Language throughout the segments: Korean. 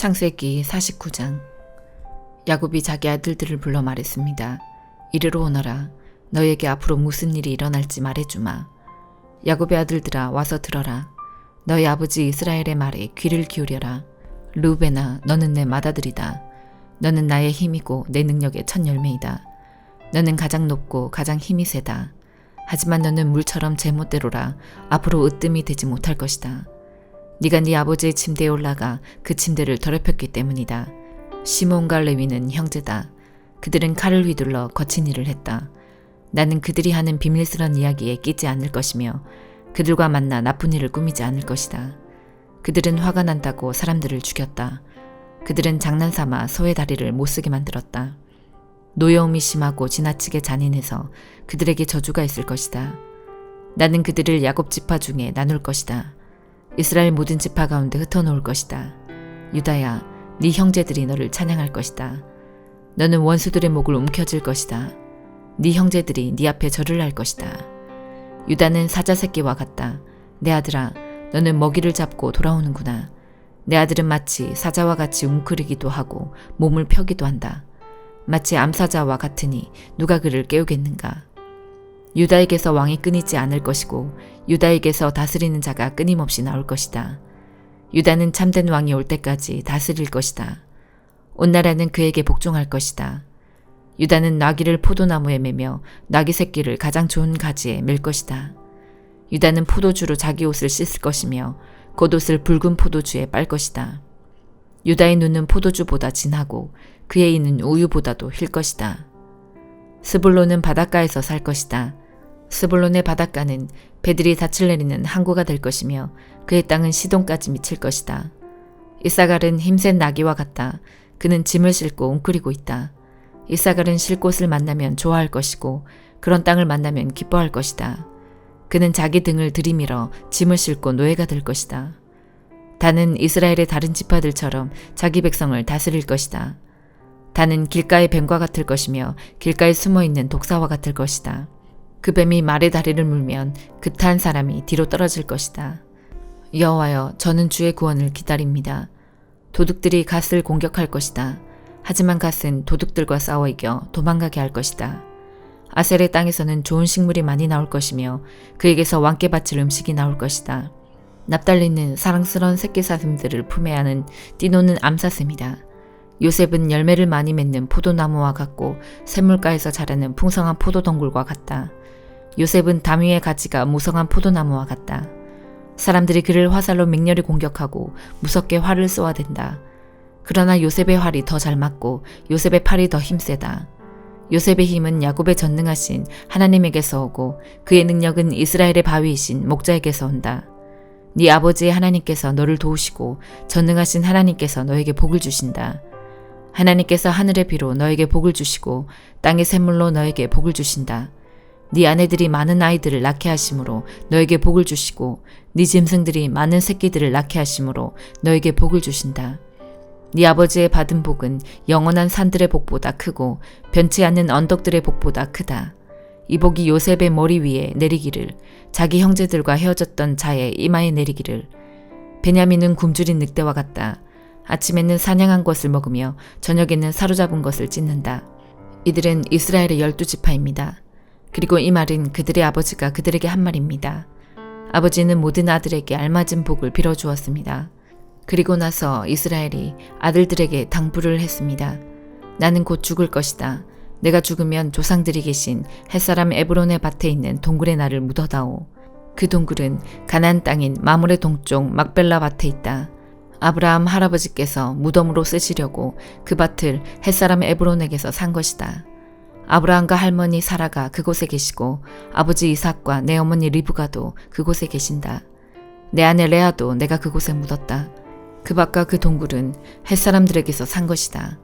창세기 49장. 야곱이 자기 아들들을 불러 말했습니다. 이리로 오너라. 너에게 앞으로 무슨 일이 일어날지 말해주마. 야곱의 아들들아 와서 들어라. 너희 아버지 이스라엘의 말에 귀를 기울여라. 르우벤아 너는 내 맏아들이다. 너는 나의 힘이고 내 능력의 첫 열매이다. 너는 가장 높고 가장 힘이 세다. 하지만 너는 물처럼 제멋대로라. 앞으로 으뜸이 되지 못할 것이다. 네가 네 아버지의 침대에 올라가 그 침대를 더럽혔기 때문이다. 시몬과 레위는 형제다. 그들은 칼을 휘둘러 거친 일을 했다. 나는 그들이 하는 비밀스런 이야기에 끼지 않을 것이며 그들과 만나 나쁜 일을 꾸미지 않을 것이다. 그들은 화가 난다고 사람들을 죽였다. 그들은 장난삼아 소의 다리를 못쓰게 만들었다. 노여움이 심하고 지나치게 잔인해서 그들에게 저주가 있을 것이다. 나는 그들을 야곱 지파 중에 나눌 것이다. 이스라엘 모든 지파 가운데 흩어놓을 것이다. 유다야, 네 형제들이 너를 찬양할 것이다. 너는 원수들의 목을 움켜쥘 것이다. 네 형제들이 네 앞에 절을 할 것이다. 유다는 사자 새끼와 같다. 내 아들아, 너는 먹이를 잡고 돌아오는구나. 내 아들은 마치 사자와 같이 웅크리기도 하고 몸을 펴기도 한다. 마치 암사자와 같으니 누가 그를 깨우겠는가. 유다에게서 왕이 끊이지 않을 것이고 유다에게서 다스리는 자가 끊임없이 나올 것이다. 유다는 참된 왕이 올 때까지 다스릴 것이다. 온 나라는 그에게 복종할 것이다. 유다는 나귀를 포도나무에 매며 나귀 새끼를 가장 좋은 가지에 맬 것이다. 유다는 포도주로 자기 옷을 씻을 것이며 겉옷을 붉은 포도주에 빨 것이다. 유다의 눈은 포도주보다 진하고 그의 이는 우유보다도 힐 것이다. 스불론은 바닷가에서 살 것이다. 스불론의 바닷가는 배들이 닻을 내리는 항구가 될 것이며 그의 땅은 시돈까지 미칠 것이다. 이사갈은 힘센 나귀와 같다. 그는 짐을 싣고 웅크리고 있다. 이사갈은 쉴 곳을 만나면 좋아할 것이고 그런 땅을 만나면 기뻐할 것이다. 그는 자기 등을 들이밀어 짐을 싣고 노예가 될 것이다. 단은 이스라엘의 다른 지파들처럼 자기 백성을 다스릴 것이다. 단은 길가의 뱀과 같을 것이며 길가에 숨어있는 독사와 같을 것이다. 그 뱀이 말의 다리를 물면 그 탄 사람이 뒤로 떨어질 것이다. 여호와여, 저는 주의 구원을 기다립니다. 도둑들이 갓을 공격할 것이다. 하지만 갓은 도둑들과 싸워 이겨 도망가게 할 것이다. 아셀의 땅에서는 좋은 식물이 많이 나올 것이며 그에게서 왕께 바칠 음식이 나올 것이다. 납달리는 사랑스러운 새끼사슴들을 품에 안은 띠노는 암사슴이다. 요셉은 열매를 많이 맺는 포도나무와 같고 샘물가에서 자라는 풍성한 포도덩굴과 같다. 요셉은 담 위의 가지가 무성한 포도나무와 같다. 사람들이 그를 화살로 맹렬히 공격하고 무섭게 활을 쏘아댄다. 그러나 요셉의 활이 더 잘 맞고 요셉의 팔이 더 힘세다. 요셉의 힘은 야곱의 전능하신 하나님에게서 오고 그의 능력은 이스라엘의 바위이신 목자에게서 온다. 네 아버지의 하나님께서 너를 도우시고 전능하신 하나님께서 너에게 복을 주신다. 하나님께서 하늘의 비로 너에게 복을 주시고 땅의 샘물로 너에게 복을 주신다. 네 아내들이 많은 아이들을 낳게 하심으로 너에게 복을 주시고 네 짐승들이 많은 새끼들을 낳게 하심으로 너에게 복을 주신다. 네 아버지의 받은 복은 영원한 산들의 복보다 크고 변치 않는 언덕들의 복보다 크다. 이 복이 요셉의 머리 위에 내리기를, 자기 형제들과 헤어졌던 자의 이마에 내리기를. 베냐민은 굶주린 늑대와 같다. 아침에는 사냥한 것을 먹으며 저녁에는 사로잡은 것을 찢는다. 이들은 이스라엘의 12지파입니다. 그리고 이 말은 그들의 아버지가 그들에게 한 말입니다. 아버지는 모든 아들에게 알맞은 복을 빌어주었습니다. 그리고 나서 이스라엘이 아들들에게 당부를 했습니다. 나는 곧 죽을 것이다. 내가 죽으면 조상들이 계신 햇사람 에브론의 밭에 있는 동굴에 나를 묻어다오. 그 동굴은 가나안 땅인 마물의 동쪽 막벨라 밭에 있다. 아브라함 할아버지께서 무덤으로 쓰시려고 그 밭을 햇사람 에브론에게서 산 것이다. 아브라함과 할머니 사라가 그곳에 계시고 아버지 이삭과 내 어머니 리브가도 그곳에 계신다. 내 아내 레아도 내가 그곳에 묻었다. 그 밭과 그 동굴은 햇사람들에게서 산 것이다.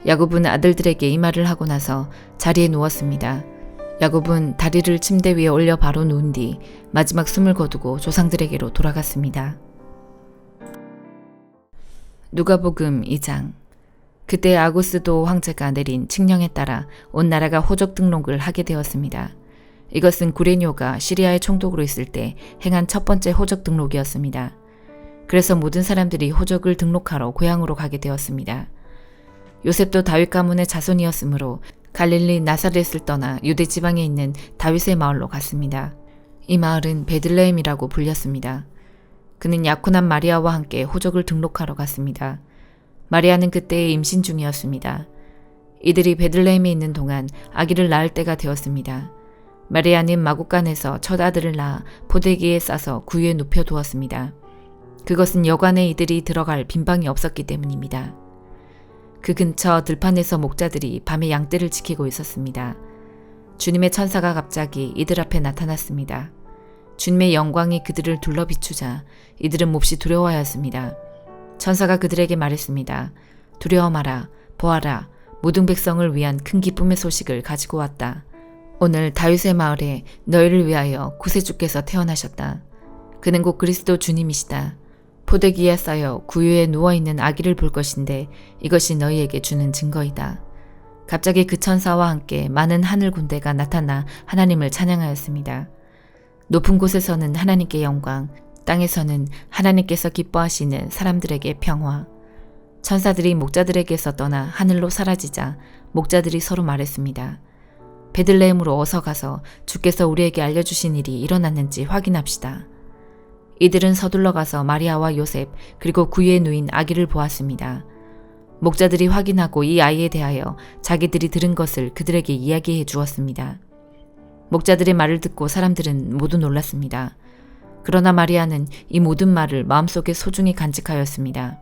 야곱은 아들들에게 이 말을 하고 나서 자리에 누웠습니다. 야곱은 다리를 침대 위에 올려 바로 누운 뒤 마지막 숨을 거두고 조상들에게로 돌아갔습니다. 누가복음 2장. 그때 아구스도 황제가 내린 칙령에 따라 온 나라가 호적 등록을 하게 되었습니다. 이것은 구레뇨가 시리아의 총독으로 있을 때 행한 첫 번째 호적 등록이었습니다. 그래서 모든 사람들이 호적을 등록하러 고향으로 가게 되었습니다. 요셉도 다윗 가문의 자손이었으므로 갈릴리 나사렛을 떠나 유대 지방에 있는 다윗의 마을로 갔습니다. 이 마을은 베들레헴이라고 불렸습니다. 그는 약혼한 마리아와 함께 호적을 등록하러 갔습니다. 마리아는 그때 임신 중이었습니다. 이들이 베들레헴에 있는 동안 아기를 낳을 때가 되었습니다. 마리아는 마구간에서 첫 아들을 낳아 포대기에 싸서 구유에 눕혀 두었습니다. 그것은 여관에 이들이 들어갈 빈방이 없었기 때문입니다. 그 근처 들판에서 목자들이 밤에 양떼를 지키고 있었습니다. 주님의 천사가 갑자기 이들 앞에 나타났습니다. 주님의 영광이 그들을 둘러 비추자 이들은 몹시 두려워하였습니다. 천사가 그들에게 말했습니다. 두려워 마라. 보아라. 모든 백성을 위한 큰 기쁨의 소식을 가지고 왔다. 오늘 다윗의 마을에 너희를 위하여 구세주께서 태어나셨다. 그는 곧 그리스도 주님이시다. 포대기에 쌓여 구유에 누워있는 아기를 볼 것인데 이것이 너희에게 주는 증거이다. 갑자기 그 천사와 함께 많은 하늘 군대가 나타나 하나님을 찬양하였습니다. 높은 곳에서는 하나님께 영광, 땅에서는 하나님께서 기뻐하시는 사람들에게 평화. 천사들이 목자들에게서 떠나 하늘로 사라지자 목자들이 서로 말했습니다. 베들레헴으로 어서 가서 주께서 우리에게 알려주신 일이 일어났는지 확인합시다. 이들은 서둘러 가서 마리아와 요셉 그리고 구유에 누인 아기를 보았습니다. 목자들이 확인하고 이 아이에 대하여 자기들이 들은 것을 그들에게 이야기해 주었습니다. 목자들의 말을 듣고 사람들은 모두 놀랐습니다. 그러나 마리아는 이 모든 말을 마음속에 소중히 간직하였습니다.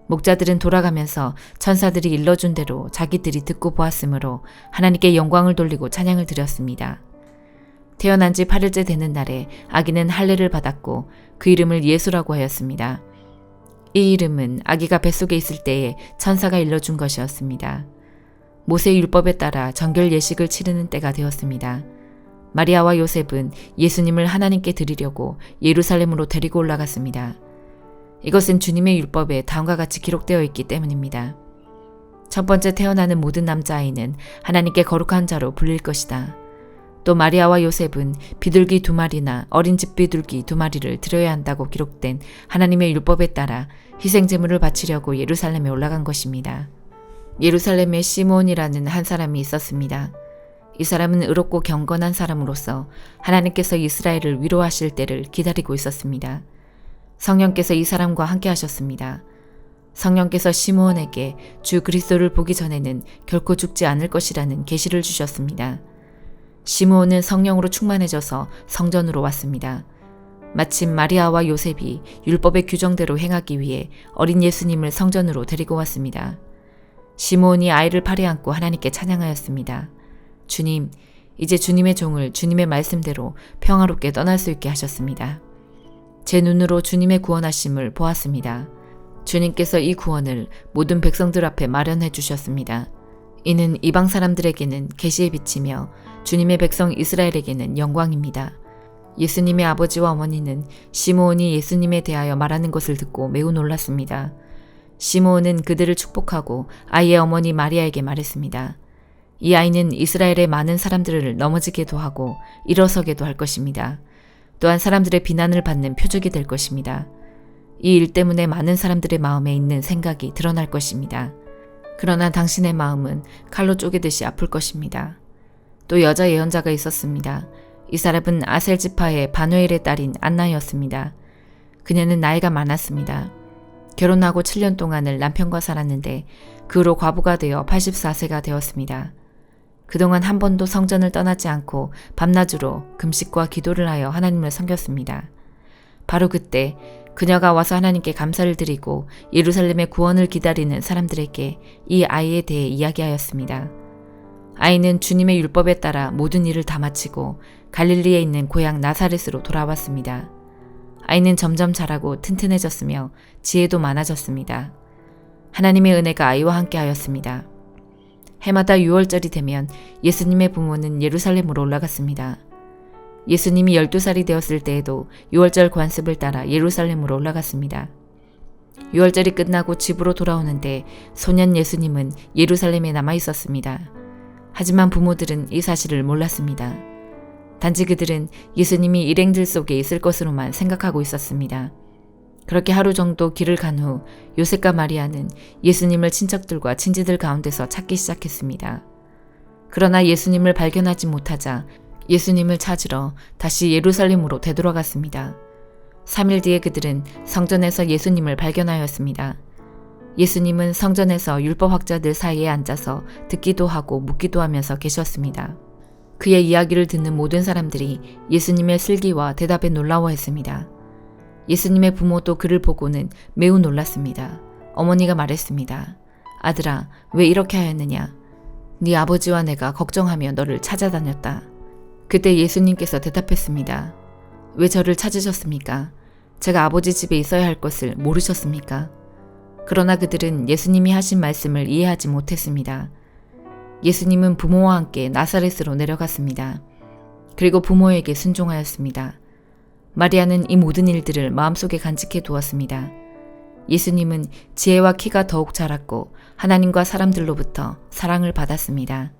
목자들은 돌아가면서 천사들이 일러준 대로 자기들이 듣고 보았으므로 하나님께 영광을 돌리고 찬양을 드렸습니다. 태어난 지 8일째 되는 날에 아기는 할례를 받았고 그 이름을 예수라고 하였습니다. 이 이름은 아기가 뱃속에 있을 때에 천사가 일러준 것이었습니다. 모세의 율법에 따라 정결 예식을 치르는 때가 되었습니다. 마리아와 요셉은 예수님을 하나님께 드리려고 예루살렘으로 데리고 올라갔습니다. 이것은 주님의 율법에 다음과 같이 기록되어 있기 때문입니다. 첫 번째 태어나는 모든 남자아이는 하나님께 거룩한 자로 불릴 것이다. 또 마리아와 요셉은 비둘기 2마리나 어린 집 비둘기 2마리를 드려야 한다고 기록된 하나님의 율법에 따라 희생제물을 바치려고 예루살렘에 올라간 것입니다. 예루살렘에 시므온이라는 한 사람이 있었습니다. 이 사람은 의롭고 경건한 사람으로서 하나님께서 이스라엘을 위로하실 때를 기다리고 있었습니다. 성령께서 이 사람과 함께 하셨습니다. 성령께서 시므온에게 주 그리스도를 보기 전에는 결코 죽지 않을 것이라는 계시를 주셨습니다. 시므온은 성령으로 충만해져서 성전으로 왔습니다. 마침 마리아와 요셉이 율법의 규정대로 행하기 위해 어린 예수님을 성전으로 데리고 왔습니다. 시므온이 아이를 팔에 안고 하나님께 찬양하였습니다. 주님, 이제 주님의 종을 주님의 말씀대로 평화롭게 떠날 수 있게 하셨습니다. 제 눈으로 주님의 구원하심을 보았습니다. 주님께서 이 구원을 모든 백성들 앞에 마련해 주셨습니다. 이는 이방 사람들에게는 계시의 빛이며 주님의 백성 이스라엘에게는 영광입니다. 예수님의 아버지와 어머니는 시므온이 예수님에 대하여 말하는 것을 듣고 매우 놀랐습니다. 시므온은 그들을 축복하고 아이의 어머니 마리아에게 말했습니다. 이 아이는 이스라엘의 많은 사람들을 넘어지게도 하고 일어서게도 할 것입니다. 또한 사람들의 비난을 받는 표적이 될 것입니다. 이 일 때문에 많은 사람들의 마음에 있는 생각이 드러날 것입니다. 그러나 당신의 마음은 칼로 쪼개듯이 아플 것입니다. 또 여자 예언자가 있었습니다. 이 사람은 아셀 지파의 바누엘의 딸인 안나였습니다. 그녀는 나이가 많았습니다. 결혼하고 7년 동안을 남편과 살았는데 그 후로 과부가 되어 84세가 되었습니다. 그동안 한 번도 성전을 떠나지 않고 밤낮으로 금식과 기도를 하여 하나님을 섬겼습니다. 바로 그때 그녀가 와서 하나님께 감사를 드리고 예루살렘의 구원을 기다리는 사람들에게 이 아이에 대해 이야기하였습니다. 아이는 주님의 율법에 따라 모든 일을 다 마치고 갈릴리에 있는 고향 나사렛으로 돌아왔습니다. 아이는 점점 자라고 튼튼해졌으며 지혜도 많아졌습니다. 하나님의 은혜가 아이와 함께 하였습니다. 해마다 6월절이 되면 예수님의 부모는 예루살렘으로 올라갔습니다. 예수님이 12살이 되었을 때에도 6월절 관습을 따라 예루살렘으로 올라갔습니다. 6월절이 끝나고 집으로 돌아오는데 소년 예수님은 예루살렘에 남아 있었습니다. 하지만 부모들은 이 사실을 몰랐습니다. 단지 그들은 예수님이 일행들 속에 있을 것으로만 생각하고 있었습니다. 그렇게 하루 정도 길을 간 후 요셉과 마리아는 예수님을 친척들과 친지들 가운데서 찾기 시작했습니다. 그러나 예수님을 발견하지 못하자 예수님을 찾으러 다시 예루살렘으로 되돌아갔습니다. 3일 뒤에 그들은 성전에서 예수님을 발견하였습니다. 예수님은 성전에서 율법학자들 사이에 앉아서 듣기도 하고 묻기도 하면서 계셨습니다. 그의 이야기를 듣는 모든 사람들이 예수님의 슬기와 대답에 놀라워했습니다. 예수님의 부모도 그를 보고는 매우 놀랐습니다. 어머니가 말했습니다. 아들아, 왜 이렇게 하였느냐? 네 아버지와 내가 걱정하며 너를 찾아다녔다. 그때 예수님께서 대답했습니다. 왜 저를 찾으셨습니까? 제가 아버지 집에 있어야 할 것을 모르셨습니까? 그러나 그들은 예수님이 하신 말씀을 이해하지 못했습니다. 예수님은 부모와 함께 나사렛으로 내려갔습니다. 그리고 부모에게 순종하였습니다. 마리아는 이 모든 일들을 마음속에 간직해 두었습니다. 예수님은 지혜와 키가 더욱 자랐고 하나님과 사람들로부터 사랑을 받았습니다.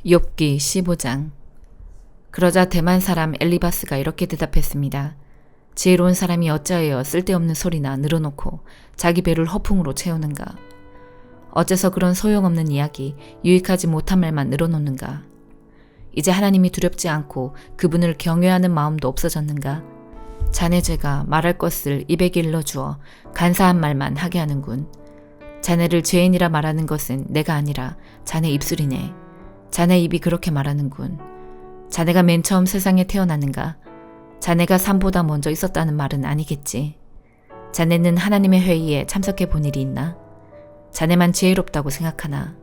욥기 15장. 그러자 대만 사람 엘리바스가 이렇게 대답했습니다. 지혜로운 사람이 어찌하여 쓸데없는 소리나 늘어놓고 자기 배를 허풍으로 채우는가? 어째서 그런 소용없는 이야기, 유익하지 못한 말만 늘어놓는가? 이제 하나님이 두렵지 않고 그분을 경외하는 마음도 없어졌는가? 자네 죄가 말할 것을 입에 길러 주어 간사한 말만 하게 하는군. 자네를 죄인이라 말하는 것은 내가 아니라 자네 입술이네. 자네 입이 그렇게 말하는군. 자네가 맨 처음 세상에 태어났는가? 자네가 삶보다 먼저 있었다는 말은 아니겠지. 자네는 하나님의 회의에 참석해 본 일이 있나? 자네만 지혜롭다고 생각하나?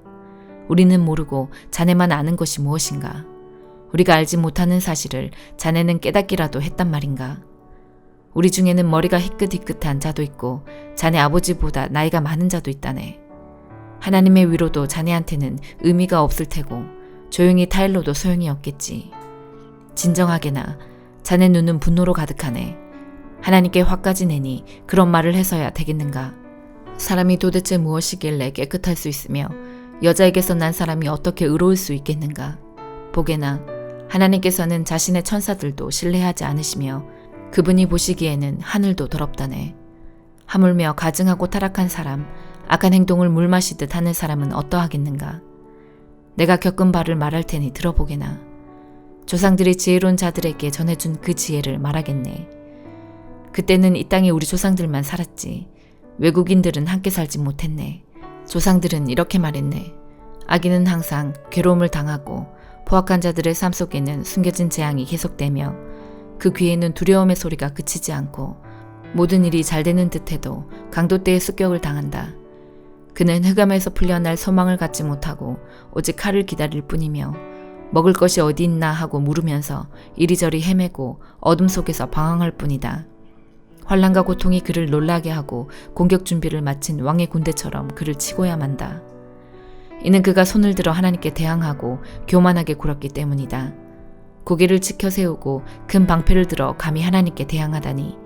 우리는 모르고 자네만 아는 것이 무엇인가? 우리가 알지 못하는 사실을 자네는 깨닫기라도 했단 말인가? 우리 중에는 머리가 희끗희끗한 자도 있고 자네 아버지보다 나이가 많은 자도 있다네. 하나님의 위로도 자네한테는 의미가 없을 테고 조용히 타일러도 소용이 없겠지. 진정하게나 자네 눈은 분노로 가득하네. 하나님께 화까지 내니 그런 말을 해서야 되겠는가? 사람이 도대체 무엇이길래 깨끗할 수 있으며 여자에게서 난 사람이 어떻게 의로울 수 있겠는가? 보게나 하나님께서는 자신의 천사들도 신뢰하지 않으시며 그분이 보시기에는 하늘도 더럽다네. 하물며 가증하고 타락한 사람, 악한 행동을 물 마시듯 하는 사람은 어떠하겠는가? 내가 겪은 바를 말할 테니 들어보게나. 조상들이 지혜로운 자들에게 전해준 그 지혜를 말하겠네. 그때는 이 땅에 우리 조상들만 살았지. 외국인들은 함께 살지 못했네. 조상들은 이렇게 말했네. 악인은 항상 괴로움을 당하고 포악한 자들의 삶 속에는 숨겨진 재앙이 계속되며 그 귀에는 두려움의 소리가 그치지 않고 모든 일이 잘 되는 듯해도 강도떼의 습격을 당한다. 그는 흑암에서 풀려날 소망을 갖지 못하고 오직 칼을 기다릴 뿐이며 먹을 것이 어디 있나 하고 물으면서 이리저리 헤매고 어둠 속에서 방황할 뿐이다. 환난과 고통이 그를 놀라게 하고 공격 준비를 마친 왕의 군대처럼 그를 치고야 만다. 이는 그가 손을 들어 하나님께 대항하고 교만하게 굴었기 때문이다. 고개를 치켜 세우고 큰 방패를 들어 감히 하나님께 대항하다니.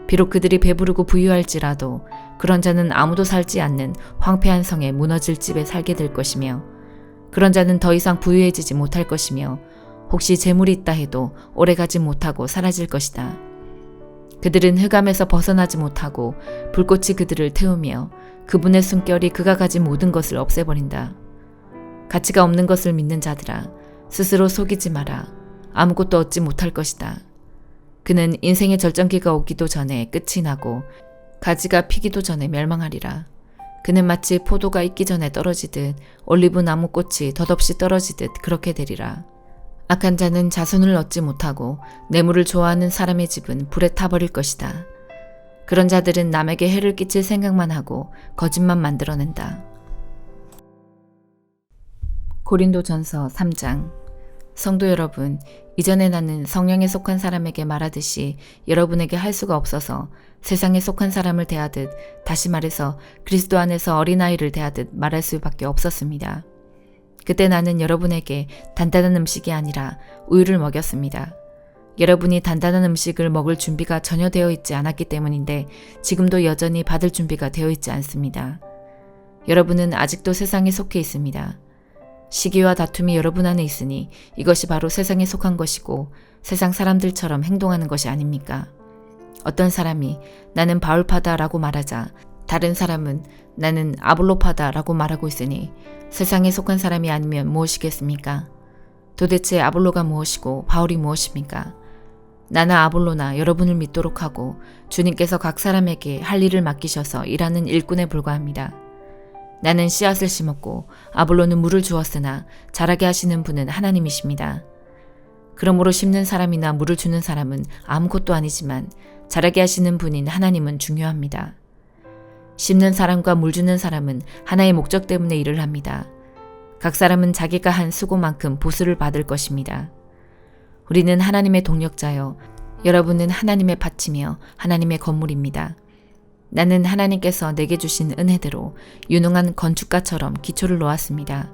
비록 그들이 배부르고 부유할지라도 그런 자는 아무도 살지 않는 황폐한 성에 무너질 집에 살게 될 것이며 그런 자는 더 이상 부유해지지 못할 것이며 혹시 재물이 있다 해도 오래가지 못하고 사라질 것이다. 그들은 흑암에서 벗어나지 못하고 불꽃이 그들을 태우며 그분의 숨결이 그가 가진 모든 것을 없애버린다. 가치가 없는 것을 믿는 자들아, 스스로 속이지 마라. 아무것도 얻지 못할 것이다. 그는 인생의 절정기가 오기도 전에 끝이 나고 가지가 피기도 전에 멸망하리라. 그는 마치 포도가 익기 전에 떨어지듯 올리브 나무 꽃이 덧없이 떨어지듯 그렇게 되리라. 악한 자는 자손을 얻지 못하고 뇌물을 좋아하는 사람의 집은 불에 타버릴 것이다. 그런 자들은 남에게 해를 끼칠 생각만 하고 거짓만 만들어낸다. 고린도전서 3장. 성도 여러분, 이전에 나는 성령에 속한 사람에게 말하듯이 여러분에게 할 수가 없어서 세상에 속한 사람을 대하듯, 다시 말해서 그리스도 안에서 어린아이를 대하듯 말할 수밖에 없었습니다. 그때 나는 여러분에게 단단한 음식이 아니라 우유를 먹였습니다. 여러분이 단단한 음식을 먹을 준비가 전혀 되어 있지 않았기 때문인데 지금도 여전히 받을 준비가 되어 있지 않습니다. 여러분은 아직도 세상에 속해 있습니다. 시기와 다툼이 여러분 안에 있으니 이것이 바로 세상에 속한 것이고 세상 사람들처럼 행동하는 것이 아닙니까? 어떤 사람이 나는 바울파다라고 말하자 다른 사람은 나는 아볼로파다라고 말하고 있으니 세상에 속한 사람이 아니면 무엇이겠습니까? 도대체 아볼로가 무엇이고 바울이 무엇입니까? 나나 아볼로나 여러분을 믿도록 하고 주님께서 각 사람에게 할 일을 맡기셔서 일하는 일꾼에 불과합니다. 나는 씨앗을 심었고 아볼로는 물을 주었으나 자라게 하시는 분은 하나님이십니다. 그러므로 심는 사람이나 물을 주는 사람은 아무것도 아니지만 자라게 하시는 분인 하나님은 중요합니다. 심는 사람과 물 주는 사람은 하나의 목적 때문에 일을 합니다. 각 사람은 자기가 한 수고만큼 보수를 받을 것입니다. 우리는 하나님의 동력자요. 여러분은 하나님의 밭이며 하나님의 건물입니다. 나는 하나님께서 내게 주신 은혜대로 유능한 건축가처럼 기초를 놓았습니다.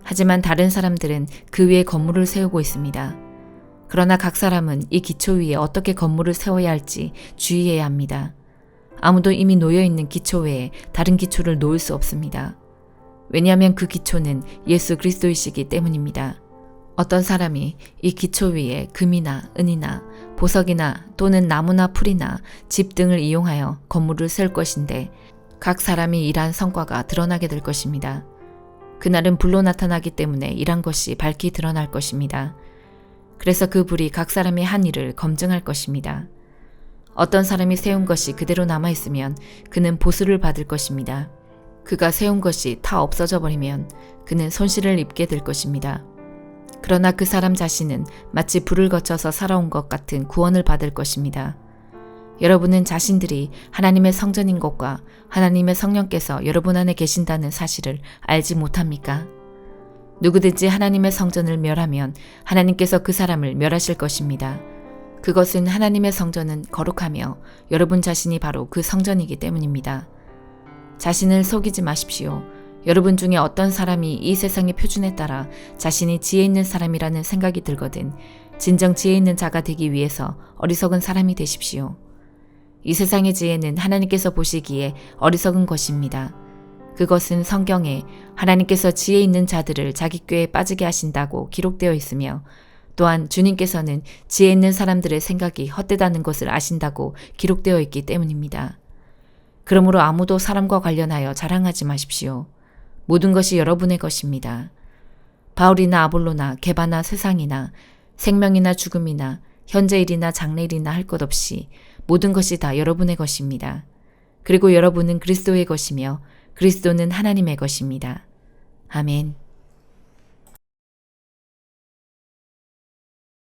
하지만 다른 사람들은 그 위에 건물을 세우고 있습니다. 그러나 각 사람은 이 기초 위에 어떻게 건물을 세워야 할지 주의해야 합니다. 아무도 이미 놓여있는 기초 외에 다른 기초를 놓을 수 없습니다. 왜냐하면 그 기초는 예수 그리스도이시기 때문입니다. 어떤 사람이 이 기초 위에 금이나 은이나 보석이나 또는 나무나 풀이나 집 등을 이용하여 건물을 세울 것인데 각 사람이 일한 성과가 드러나게 될 것입니다. 그날은 불로 나타나기 때문에 일한 것이 밝히 드러날 것입니다. 그래서 그 불이 각 사람의 한 일을 검증할 것입니다. 어떤 사람이 세운 것이 그대로 남아있으면 그는 보수를 받을 것입니다. 그가 세운 것이 다 없어져 버리면 그는 손실을 입게 될 것입니다. 그러나 그 사람 자신은 마치 불을 거쳐서 살아온 것 같은 구원을 받을 것입니다. 여러분은 자신들이 하나님의 성전인 것과 하나님의 성령께서 여러분 안에 계신다는 사실을 알지 못합니까? 누구든지 하나님의 성전을 멸하면 하나님께서 그 사람을 멸하실 것입니다. 그것은 하나님의 성전은 거룩하며 여러분 자신이 바로 그 성전이기 때문입니다. 자신을 속이지 마십시오. 여러분 중에 어떤 사람이 이 세상의 표준에 따라 자신이 지혜 있는 사람이라는 생각이 들거든 진정 지혜 있는 자가 되기 위해서 어리석은 사람이 되십시오. 이 세상의 지혜는 하나님께서 보시기에 어리석은 것입니다. 그것은 성경에 하나님께서 지혜 있는 자들을 자기 꾀에 빠지게 하신다고 기록되어 있으며 또한 주님께서는 지혜 있는 사람들의 생각이 헛되다는 것을 아신다고 기록되어 있기 때문입니다. 그러므로 아무도 사람과 관련하여 자랑하지 마십시오. 모든 것이 여러분의 것입니다. 바울이나 아볼로나 게바나 세상이나 생명이나 죽음이나 현재일이나 장래일이나 할 것 없이 모든 것이 다 여러분의 것입니다. 그리고 여러분은 그리스도의 것이며 그리스도는 하나님의 것입니다. 아멘.